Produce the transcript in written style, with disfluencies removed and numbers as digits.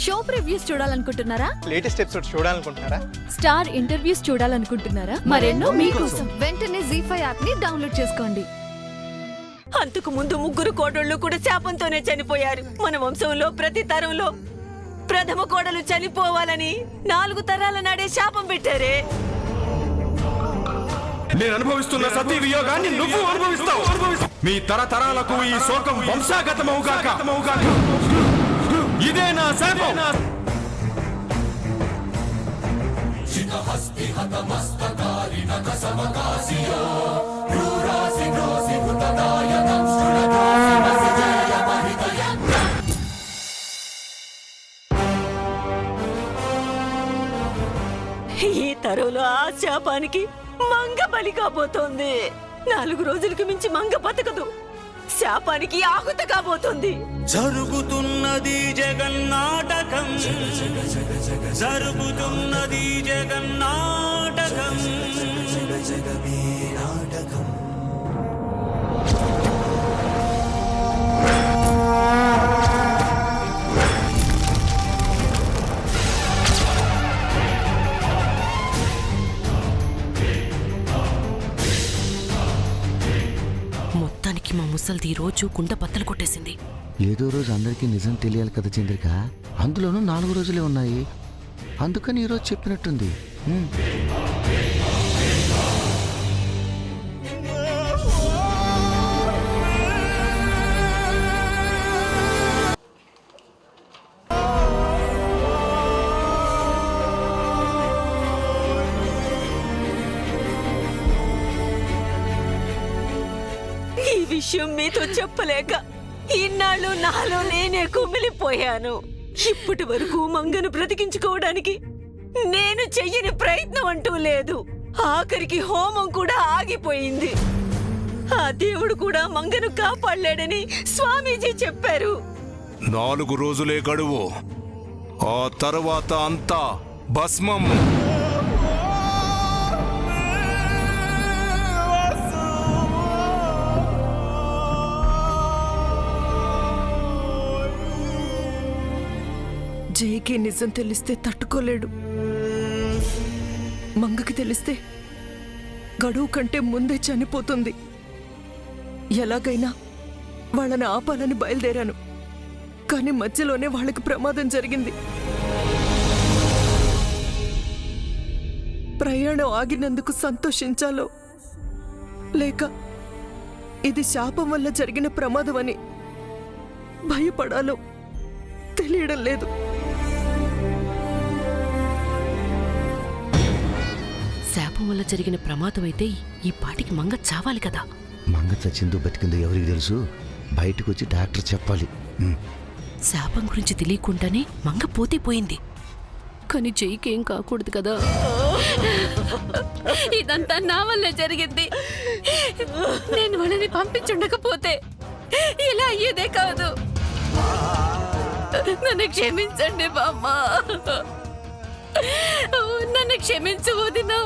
Show previews చూడాలనుకుంటున్నారా? Latest episode చూడాలనుకుంటున్నారా? Star interviews చూడాలనుకుంటున్నారా? మరెన్నో మీకోసం వెంటనే ZEE5 యాప్ ని డౌన్లోడ్ చేసుకోండి. అంతకు ముందు ముగ్గురు కోడళ్ళు కూడా శాపంతోనే చనిపోయారు. మన వంశంలో ప్రతి తరంలో ప్రథమ కోడలు చనిపోవాలని 4 తరాల నాడే శాపం పెట్టారే. నేను అనుభవిస్తున్న సతీ వియోగాన్ని నువ్వు అనుభవిస్తావు. మీ తరతరాలకు ఈ శోకం వంశాగతమవుగాక. ఇదే నా శాపం. ఈ తరంలో ఆ శాపానికి మంగ బలి కాబోతోంది. 4 రోజులకి మించి మంగ బతకదు. శాపానికి ఆహుత కాబోతోంది. జరుగుతున్నది జగన్నాటకం, జరుగుతున్నది జగన్నాటకం. మొత్తానికి మా ముసల్ది రోజు గుండె బద్దలు కొట్టేసింది. ఏదో రోజు అందరికీ నిజం తెలియాలి కదా చంద్రిక. అందులోనూ 4 రోజులే ఉన్నాయి. అందుకని ఈరోజు చెప్పినట్టుంది. ఈ విషయం మీతో చెప్పలేక ఇన్నాళ్ళు నాలో నేనే కుమిలిపోయాను. ఇప్పటి వరకు మంగను బ్రతికించుకోవడానికి నేను చెయ్యని ప్రయత్నం అంటూ లేదు. ఆఖరికి హోమం కూడా ఆగిపోయింది. ఆ దేవుడు కూడా మంగను కాపాడలేడని స్వామీజీ చెప్పారు. 4 రోజులే గడువు. ఆ తరువాత అంతా భస్మం. జైకి నిజం తెలిస్తే తట్టుకోలేడు. మంగకి తెలిస్తే గడువు కంటే ముందే చనిపోతుంది. ఎలాగైనా వాళ్ళని ఆపాలని బయలుదేరాను. కానీ మధ్యలోనే వాళ్ళకి ప్రమాదం జరిగింది. ప్రయాణం ఆగినందుకు సంతోషించాలో లేక ఇది శాపం వల్ల జరిగిన ప్రమాదమని భయపడాలో తెలియడం లేదు. శాపం వల్ల జరిగిన ప్రమాదం అయితే ఈ పాటికి మంగ చావాలి కదా. మంగ చచ్చిందో బతికిందో ఎవరికి తెలుసు? బయటకు వచ్చి డాక్టర్ చెప్పాలి. శాపం గురించి తెలియకుండానే మంగ పోతే పోయింది. కానీ జైకి ఏం కాకూడదు కదా. ఇదంతా నా వల్లే జరిగింది. నేను వాళ్ళని పంపించుండకపోతే ఇలా అయ్యేదే కాదు. నన్ను క్షమించండి బామ్మ. నన్ను క్షమించు వదినా.